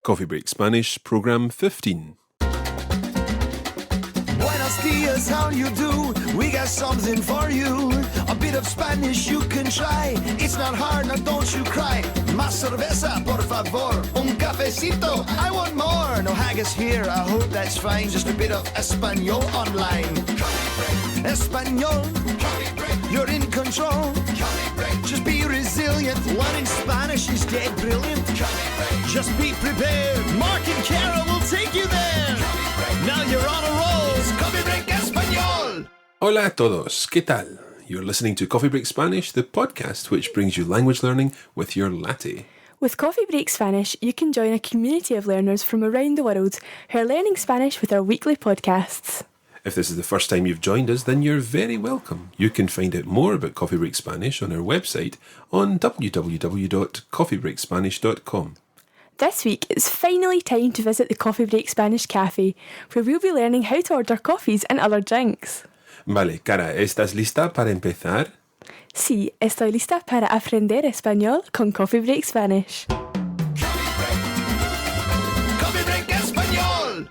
Coffee Break Spanish, Program 15. Buenos dias, how you do? We got something for you. A bit of Spanish you can try. It's not hard, now don't you cry. Más cerveza, por favor. Un cafecito, I want more. No haggis here, I hope that's fine. Just a bit of Espanol online. Espanol, you're in control. Just be resilient. One in Spanish is dead brilliant. Just be prepared. Mark and Kara will take you there. Now you're on a roll. It's Coffee Break Español. Hola a todos, ¿qué tal? You're listening to Coffee Break Spanish, the podcast which brings you language learning with your latte. With Coffee Break Spanish, you can join a community of learners from around the world who are learning Spanish with our weekly podcasts. If this is the first time you've joined us, then you're very welcome. You can find out more about Coffee Break Spanish on our website on www.coffeebreakspanish.com. This week, it's finally time to visit the Coffee Break Spanish Cafe, where we'll be learning how to order coffees and other drinks. Vale, Cara, ¿estás lista para empezar? Sí, estoy lista para aprender español con Coffee Break Spanish. Coffee Break Español.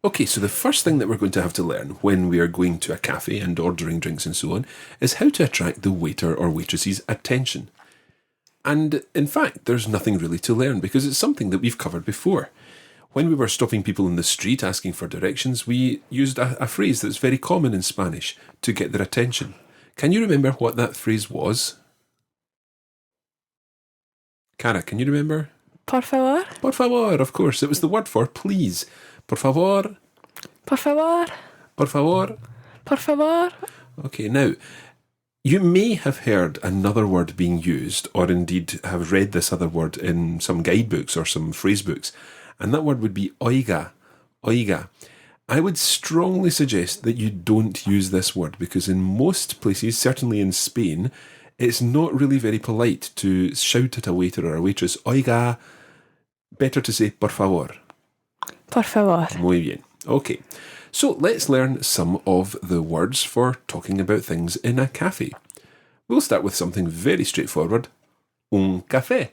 Okay, so the first thing that we're going to have to learn when we are going to a cafe and ordering drinks and so on is how to attract the waiter or waitress's attention. And in fact, there's nothing really to learn because it's something that we've covered before. When we were stopping people in the street asking for directions, we used a phrase that's very common in Spanish to get their attention. Can you remember what that phrase was? Cara, can you remember? Por favor. Por favor, of course. It was the word for please. Por favor. Por favor. Por favor. Por favor. Okay, now, you may have heard another word being used, or indeed have read this other word in some guidebooks or some phrase books, and that word would be oiga. Oiga. I would strongly suggest that you don't use this word because in most places, certainly in Spain, it's not really very polite to shout at a waiter or a waitress, oiga. Better to say por favor. Por favor. Muy bien. Okay. So let's learn some of the words for talking about things in a cafe. We'll start with something very straightforward. Un café.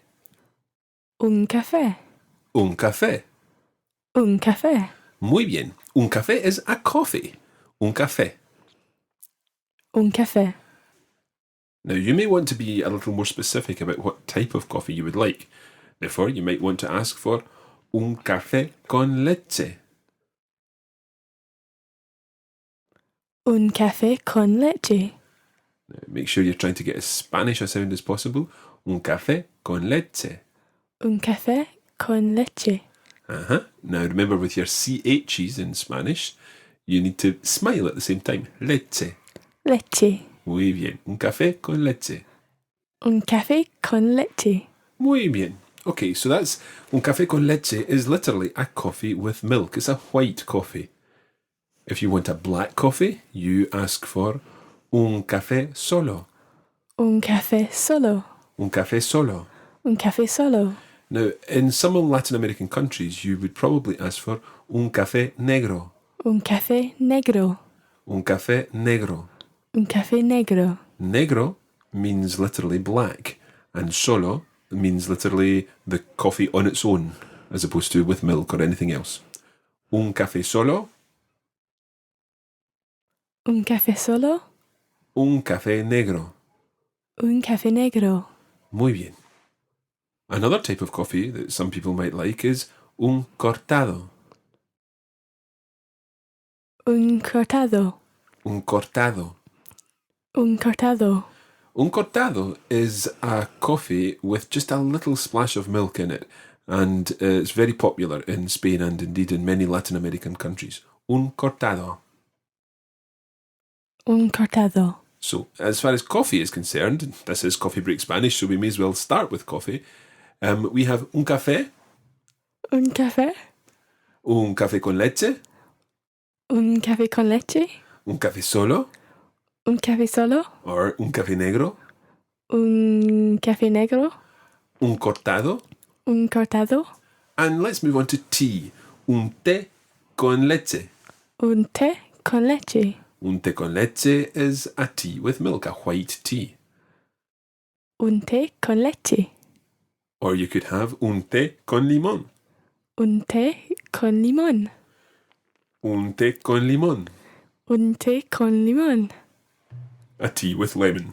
Un café. Un café. Un café. Muy bien. Un café is a coffee. Un café. Un café. Now, you may want to be a little more specific about what type of coffee you would like. Therefore, you might want to ask for un café con leche. Un café con leche. Now, make sure you're trying to get as Spanish a sound as possible. Un café con leche. Un café con leche. Now, remember with your CHs in Spanish, you need to smile at the same time. Leche. Leche. Muy bien. Un café con leche. Un café con leche. Muy bien. Okay, so that's un café con leche is literally a coffee with milk. It's a white coffee. If you want a black coffee, you ask for un café solo. Un café solo. Un café solo. Un café solo. Now, in some Latin American countries, you would probably ask for un café negro. Un café negro. Un café negro. Un café negro. Negro means literally black, and solo means literally the coffee on its own, as opposed to with milk or anything else. Un café solo. Un café solo. Un café negro. Un café negro. Muy bien. Another type of coffee that some people might like is un cortado. Un cortado. Un cortado. Un cortado. Un cortado is a coffee with just a little splash of milk in it, and it's very popular in Spain and indeed in many Latin American countries. Un cortado. Un cortado. So, as far as coffee is concerned, this is Coffee Break Spanish, so we may as well start with coffee. We have un café. Un café. Un café con leche. Un café con leche. Un café solo. Un café solo. Or un café negro. Un café negro. Un cortado. Un cortado. And let's move on to tea. Un té con leche. Un té con leche. Un té con leche is a tea with milk, a white tea. Un té con leche. Or you could have un té con limón. Un té con limón. Un té con limón. Un té con limón. A tea with lemon.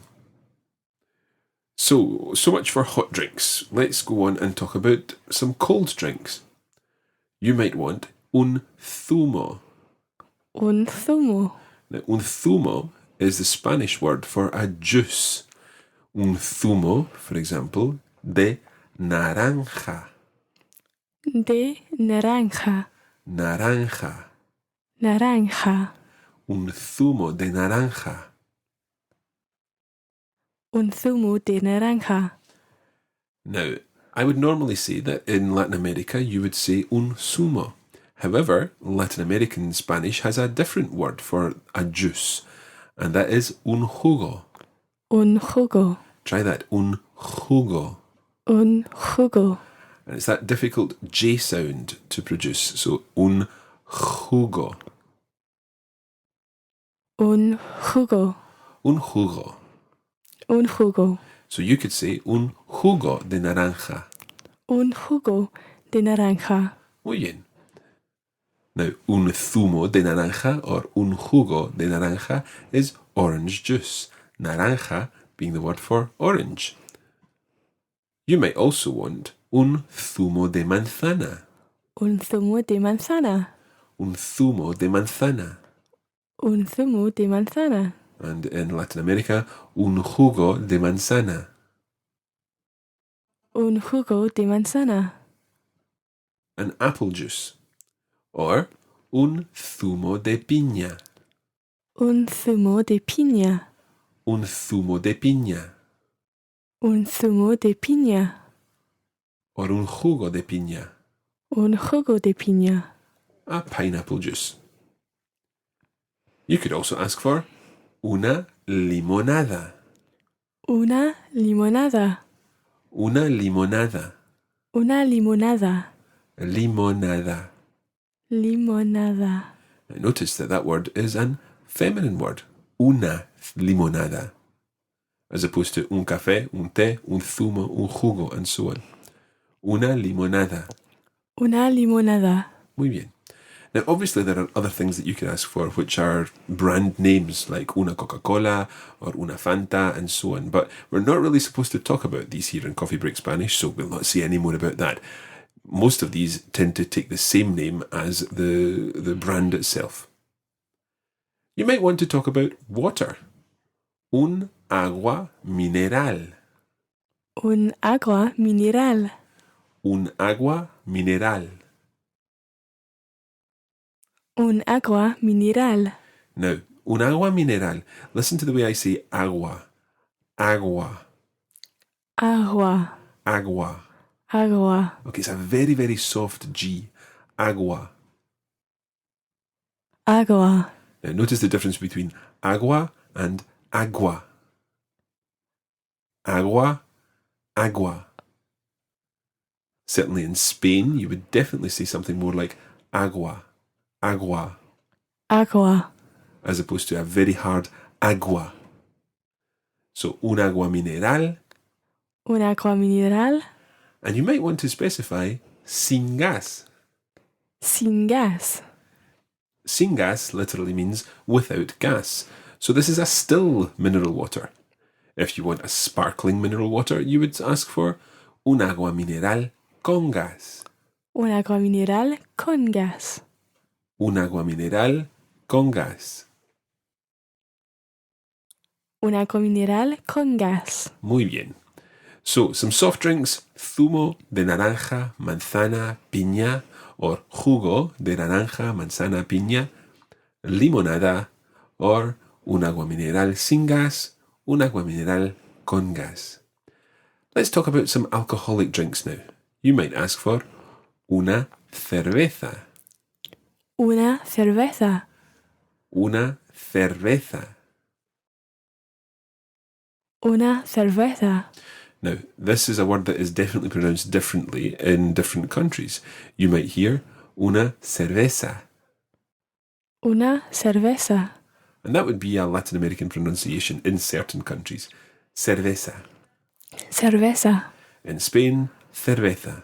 So much for hot drinks. Let's go on and talk about some cold drinks. You might want un zumo. Un zumo. Now, un zumo is the Spanish word for a juice. Un zumo, for example, de naranja. De naranja. Naranja. Naranja. Un zumo de naranja. Un zumo de naranja. Now, I would normally say that in Latin America you would say un zumo. However, Latin American Spanish has a different word for a juice, and that is un jugo. Un jugo. Try that, un jugo. Un jugo. And it's that difficult J sound to produce, so un jugo. Un jugo. Un jugo. Un jugo. So you could say un jugo de naranja. Un jugo de naranja. Muy bien. Now, un zumo de naranja or un jugo de naranja is orange juice. Naranja being the word for orange. You might also want un zumo de manzana. Un zumo de manzana. Un zumo de manzana. Un zumo de manzana. And in Latin America, un jugo de manzana. Un jugo de manzana. An apple juice. Or un zumo de piña. Un zumo de piña. Un zumo de piña. Un zumo de piña. Or un jugo de piña. Un jugo de piña. A pineapple juice. You could also ask for una limonada. Una limonada. Una limonada. Una limonada. Limonada. Limonada. Now notice that word is an feminine word. Una limonada. As opposed to un café, un té, un zumo, un jugo, and so on. Una limonada. Una limonada. Muy bien. Now, obviously, there are other things that you can ask for, which are brand names like una Coca-Cola or una Fanta and so on. But we're not really supposed to talk about these here in Coffee Break Spanish, so we'll not say any more about that. Most of these tend to take the same name as the brand itself. You might want to talk about water. Un agua mineral. Un agua mineral. Un agua mineral. Un agua mineral. Now, un agua mineral. Listen to the way I say agua. Agua. Agua. Agua. Agua. Okay, it's a very, very soft G. Agua. Agua. Now, notice the difference between agua and agua. Agua, agua. Certainly in Spain, you would definitely say something more like agua, agua, Agua. as opposed to a very hard agua. So, un agua mineral, Un agua mineral. and you might want to specify sin gas. Sin gas. Sin gas literally means without gas. So this is a still mineral water. If you want a sparkling mineral water, you would ask for un agua mineral con gas. Un agua mineral con gas. Un agua mineral con gas. Un agua mineral con gas. Muy bien. So, some soft drinks, zumo de naranja, manzana, piña, or jugo de naranja, manzana, piña, limonada, or un agua mineral sin gas, un agua mineral con gas. Let's talk about some alcoholic drinks now. You might ask for una cerveza. Una cerveza. Una cerveza. Una cerveza. Now, this is a word that is definitely pronounced differently in different countries. You might hear una cerveza, Una cerveza. and that would be a Latin American pronunciation in certain countries. Cerveza. Cerveza. In Spain, cerveza.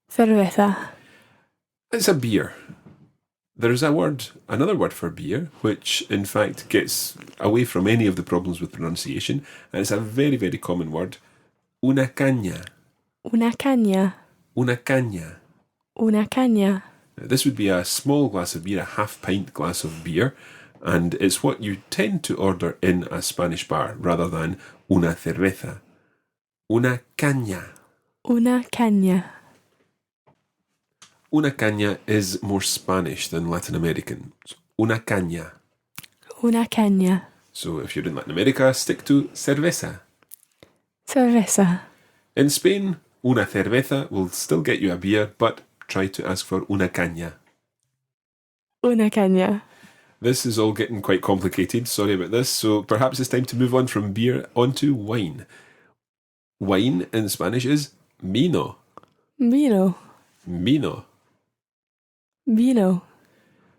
Cerveza. It's a beer. There's another word for beer, which in fact gets away from any of the problems with pronunciation, and it's a very, very common word. Una caña. Una caña. Una caña. Una caña. Now, this would be a small glass of beer, a half-pint glass of beer, and it's what you tend to order in a Spanish bar rather than una cerveza. Una caña. Una caña. Una caña is more Spanish than Latin American. Una caña. Una caña. So if you're in Latin America, stick to cerveza. Cerveza. In Spain, una cerveza will still get you a beer, but try to ask for una caña. Una caña. This is all getting quite complicated, sorry about this, so perhaps it's time to move on from beer onto wine. Wine in Spanish is vino. Vino. Vino. Vino.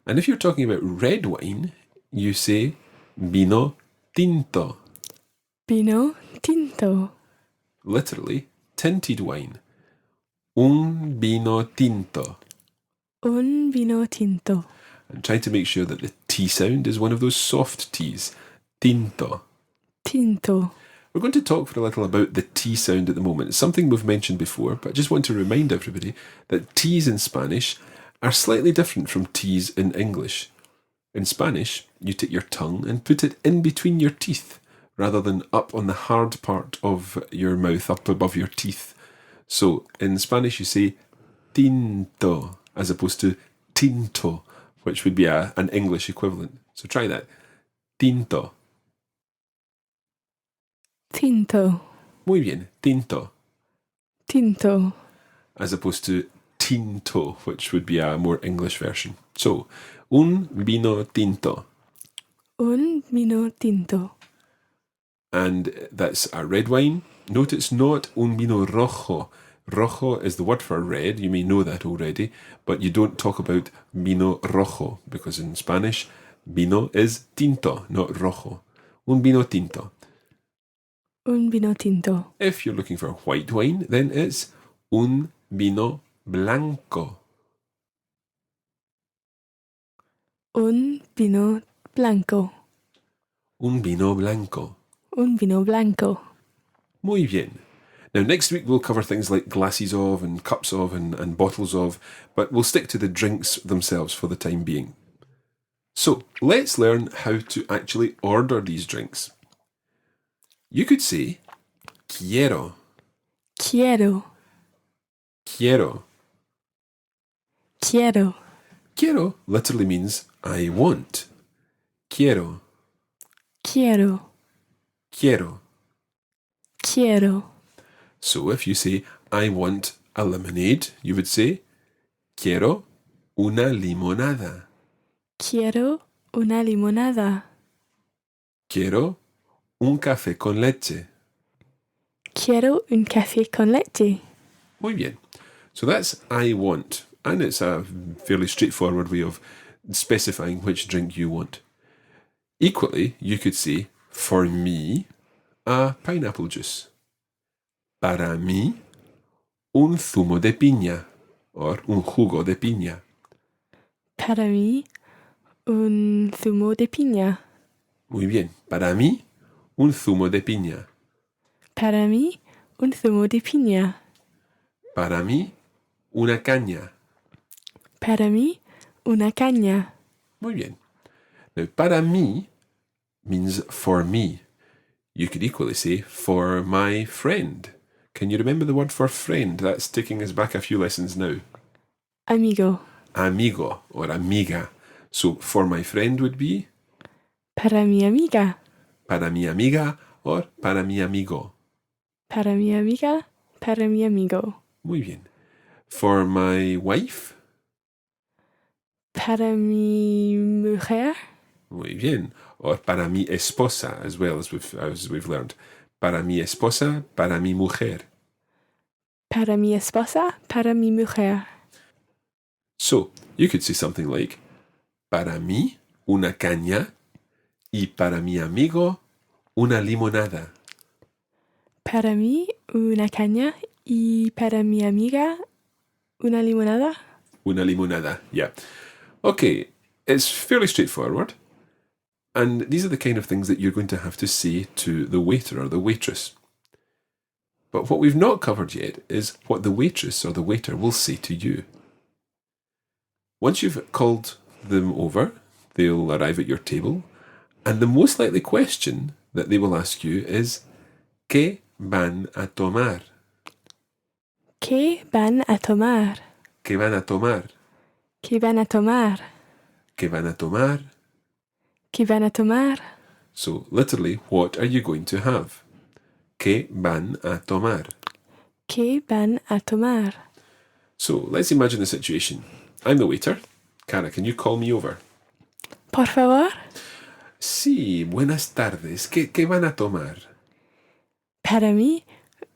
And if you're talking about red wine, you say vino tinto. Vino tinto. Literally, tinted wine. Un vino tinto. Un vino tinto. And try to make sure that the T sound is one of those soft T's. Tinto. Tinto. We're going to talk for a little about the T sound at the moment. It's something we've mentioned before, but I just want to remind everybody that T's in Spanish are slightly different from T's in English. In Spanish, you take your tongue and put it in between your teeth, rather than up on the hard part of your mouth, up above your teeth. So, in Spanish you say tinto, as opposed to tinto, which would be an English equivalent. So try that. Tinto. Tinto. Muy bien, tinto. Tinto. As opposed to tinto, which would be a more English version. So, un vino tinto. Un vino tinto. And that's a red wine. Note it's not un vino rojo. Rojo is the word for red. You may know that already, but you don't talk about vino rojo because in Spanish, vino is tinto, not rojo. Un vino tinto. Un vino tinto. If you're looking for white wine, then it's un vino blanco. Un vino blanco. Un vino blanco. Un vino blanco. Muy bien. Now, next week we'll cover things like glasses of and cups of and bottles of, but we'll stick to the drinks themselves for the time being. So, let's learn how to actually order these drinks. You could say, quiero, Quiero. quiero. Quiero. Quiero literally means I want. Quiero, Quiero. quiero. Quiero. So if you say, I want a lemonade, you would say, quiero una limonada. Quiero una limonada. Quiero un café con leche. Quiero un café con leche. Muy bien. So that's I want. And it's a fairly straightforward way of specifying which drink you want. Equally, you could say, for me, a pineapple juice. Para mí, un zumo de piña. Or un jugo de piña. Para mí, un zumo de piña. Muy bien. Para mí, un zumo de piña. Para mí, un zumo de piña. Para mí, una caña. Para mí, una caña. Muy bien. Now, para mí means for me. You could equally say for my friend. Can you remember the word for friend? That's taking us back a few lessons now. Amigo. Amigo or amiga. So for my friend would be Para mi amiga. para mi amiga or para mi amigo. Para mi amiga. Para mi amigo. Muy bien. For my wife? Para mi mujer. Muy bien. Or para mi esposa as well as we've learned. Para mi esposa, para mi mujer. Para mi esposa. Para mi mujer. So, you could say something like, para mí, una caña, y para mi amigo, una limonada. Para mí, una caña Y para mi amiga, una limonada. Una limonada, yeah. Okay, it's fairly straightforward. And these are the kind of things that you're going to have to say to the waiter or the waitress. But what we've not covered yet is what the waitress or the waiter will say to you. Once you've called them over, they'll arrive at your table, and the most likely question that they will ask you is, ¿Qué van a tomar? ¿Qué van a tomar? ¿Qué van a tomar? ¿Qué van a tomar? ¿Qué van a tomar? ¿Qué van a tomar? So, literally, what are you going to have? ¿Qué van a tomar? ¿Qué van a tomar? So, let's imagine the situation. I'm the waiter. Cara, can you call me over? Por favor. Sí, buenas tardes. ¿Qué van a tomar? Para mí,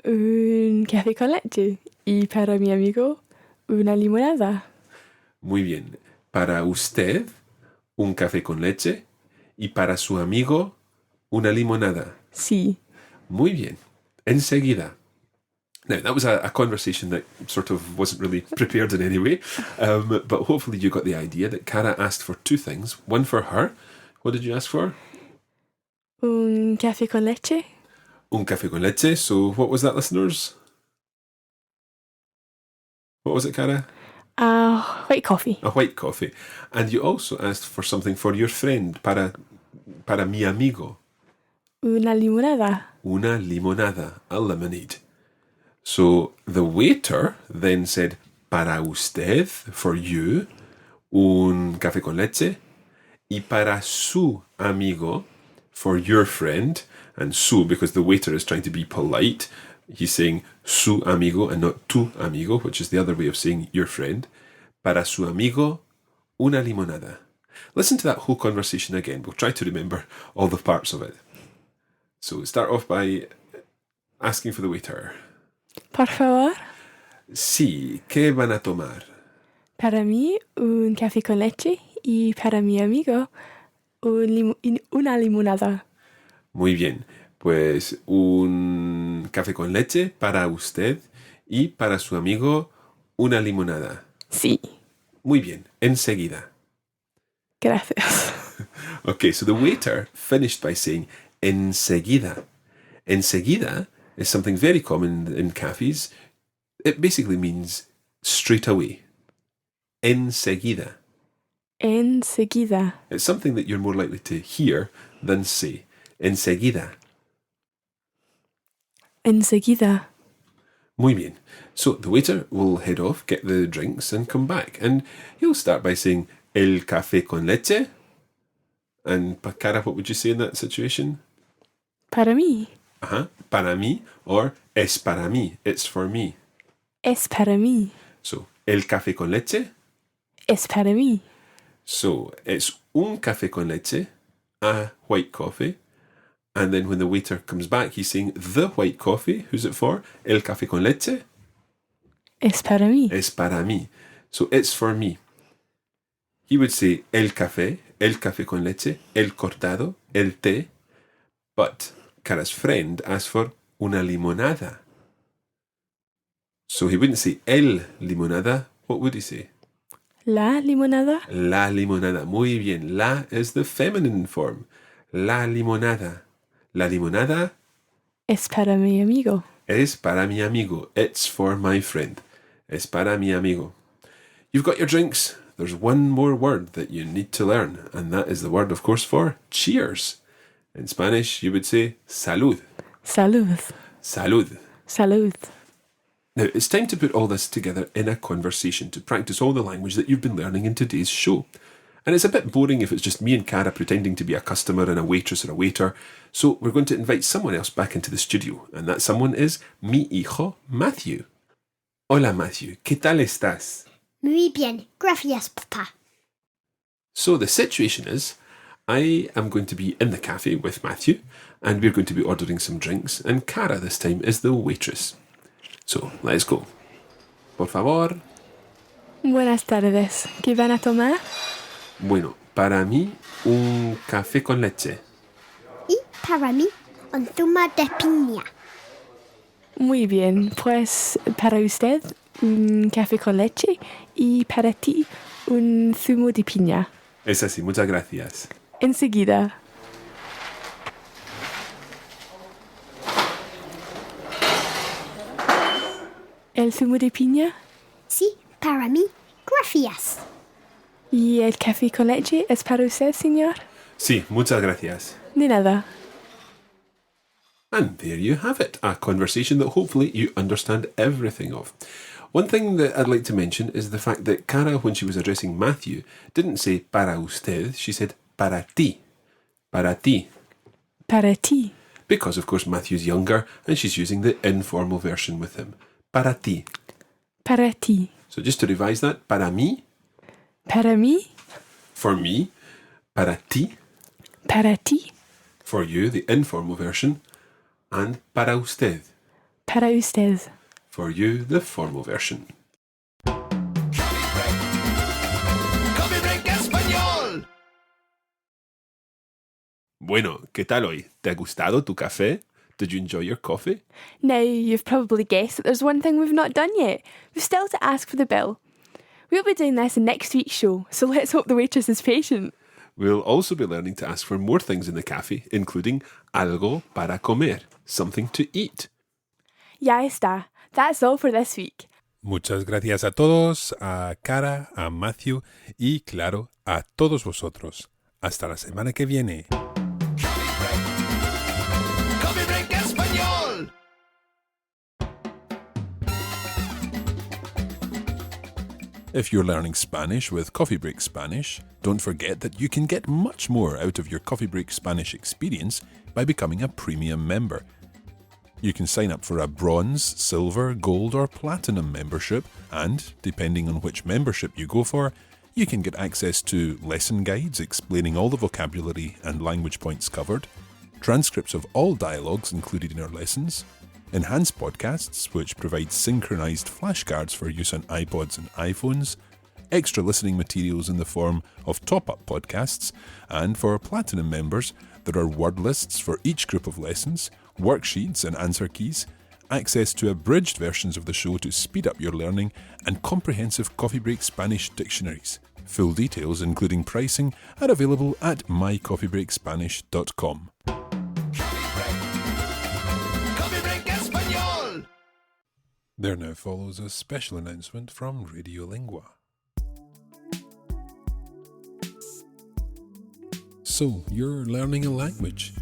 un café con leche. Y para mi amigo, una limonada. Muy bien. Para usted, un café con leche. Y para su amigo, una limonada. Sí. Muy bien. Enseguida. Now, that was a conversation that sort of wasn't really prepared in any way, but hopefully you got the idea that Cara asked for two things. One for her. What did you ask for? Un café con leche. Un café con leche. So what was that, listeners? What was it, Cara? White coffee. A white coffee. And you also asked for something for your friend, para mi amigo. Una limonada. Una limonada, a lemonade. So the waiter then said, para usted, for you, un café con leche. Y para su amigo, for your friend. And su, because the waiter is trying to be polite, he's saying su amigo and not tu amigo, which is the other way of saying your friend. Para su amigo, una limonada. Listen to that whole conversation again. We'll try to remember all the parts of it. So start off by asking for the waiter. Por favor. Sí, ¿qué van a tomar? Para mí, un café con leche. Y para mi amigo, una limonada. Muy bien. Pues un café con leche para usted y para su amigo una limonada. Sí. Muy bien. Enseguida. Gracias. Okay, so the waiter finished by saying enseguida. Enseguida is something very common in cafes. It basically means straight away. Enseguida. Enseguida. It's something that you're more likely to hear than say. Enseguida. Enseguida. Muy bien. So the waiter will head off, get the drinks, and come back. And he'll start by saying, el café con leche. And Cara, what would you say in that situation? Para mí. Para mí, or es para mí. It's for me. Es para mí. So, el café con leche. Es para mí. So, it's un café con leche, a white coffee. And then when the waiter comes back, he's saying the white coffee. Who's it for? El café con leche. Es para mí. Es para mí. So, it's for me. He would say el café con leche, el cortado, el té. But Cara's friend asked for una limonada. So he wouldn't say el limonada. What would he say? La limonada. La limonada. Muy bien. La is the feminine form. La limonada. La limonada Es para mi amigo. es para mi amigo. It's for my friend. Es para mi amigo. You've got your drinks. There's one more word that you need to learn, and that is the word, of course, for cheers. In Spanish, you would say salud. Salud. Salud. Salud. Now, it's time to put all this together in a conversation to practice all the language that you've been learning in today's show. And it's a bit boring if it's just me and Cara pretending to be a customer and a waitress or a waiter. So we're going to invite someone else back into the studio. And that someone is mi hijo, Matthew. Hola, Matthew. ¿Qué tal estás? Muy bien, gracias, Papa. So the situation is, I am going to be in the cafe with Matthew, and we're going to be ordering some drinks, and Cara this time is the waitress. So, let's go. Por favor. Buenas tardes. ¿Qué van a tomar? Bueno, para mí, un café con leche. Y para mí, un zumo de piña. Muy bien, pues para usted un café con leche y para ti un zumo de piña. Es así, muchas gracias. Enseguida. ¿El zumo de piña? Sí, para mí. Gracias. ¿Y el café con leche es para usted, señor? Sí, muchas gracias. De nada. And there you have it, a conversation that hopefully you understand everything of. One thing that I'd like to mention is the fact that Cara, when she was addressing Matthew, didn't say para usted, she said para ti. Para ti. Para ti. Because, of course, Matthew's younger and she's using the informal version with him. Para ti. Para ti. So just to revise that, para mí, Para mí. for me, para ti, Para ti. for you, the informal version, and para usted, Para usted. for you, the formal version. Coffee break español. Bueno, ¿qué tal hoy? ¿Te ha gustado tu café? Did you enjoy your coffee? Now, you've probably guessed that there's one thing we've not done yet. We've still to ask for the bill. We'll be doing this in next week's show, so let's hope the waitress is patient. We'll also be learning to ask for more things in the cafe, including algo para comer, something to eat. Ya está. That's all for this week. Muchas gracias a todos, a Cara, a Matthew y, claro, a todos vosotros. Hasta la semana que viene. Coffee break español. If you're learning Spanish with Coffee Break Spanish, don't forget that you can get much more out of your Coffee Break Spanish experience by becoming a premium member. You can sign up for a bronze, silver, gold or platinum membership and, depending on which membership you go for, you can get access to lesson guides explaining all the vocabulary and language points covered, transcripts of all dialogues included in our lessons, enhanced podcasts which provide synchronized flashcards for use on iPods and iPhones, extra listening materials in the form of top-up podcasts, and for Platinum members, there are word lists for each group of lessons, worksheets and answer keys, access to abridged versions of the show to speed up your learning, and comprehensive Coffee Break Spanish dictionaries. Full details, including pricing, are available at mycoffeebreakspanish.com. Coffee break español. There now follows a special announcement from Radiolingua. So, you're learning a language.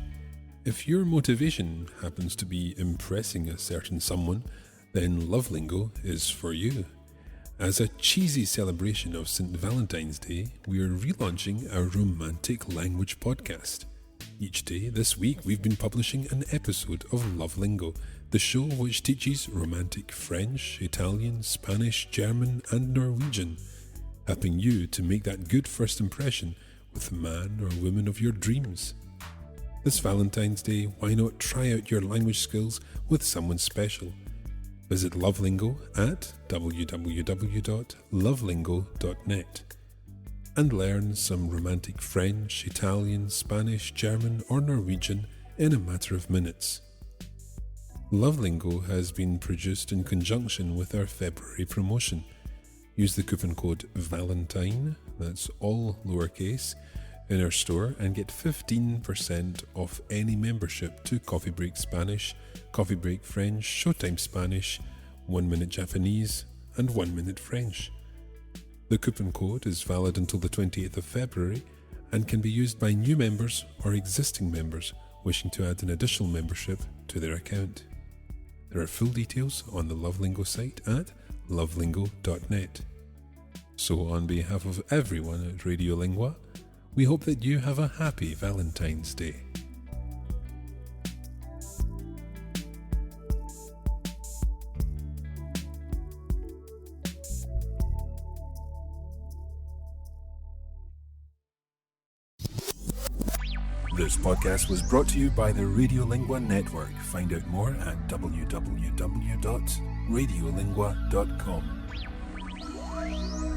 If your motivation happens to be impressing a certain someone, then Lovelingo is for you. As a cheesy celebration of St. Valentine's Day, we are relaunching our romantic language podcast. Each day this week, we've been publishing an episode of Lovelingo, the show which teaches romantic French, Italian, Spanish, German, and Norwegian, helping you to make that good first impression with the man or woman of your dreams. This Valentine's Day, why not try out your language skills with someone special? Visit Lovelingo at www.lovelingo.net and learn some romantic French, Italian, Spanish, German, or Norwegian in a matter of minutes. Lovelingo has been produced in conjunction with our February promotion. Use the coupon code VALENTINE, that's all lowercase, in our store and get 15% off any membership to Coffee Break Spanish, Coffee Break French, Showtime Spanish, 1 Minute Japanese, and 1 Minute French. The coupon code is valid until the 28th of February and can be used by new members or existing members wishing to add an additional membership to their account. There are full details on the Lovelingo site at lovelingo.net. So on behalf of everyone at Radiolingua, we hope that you have a happy Valentine's Day. This podcast was brought to you by the Radiolingua Network. Find out more at www.radiolingua.com.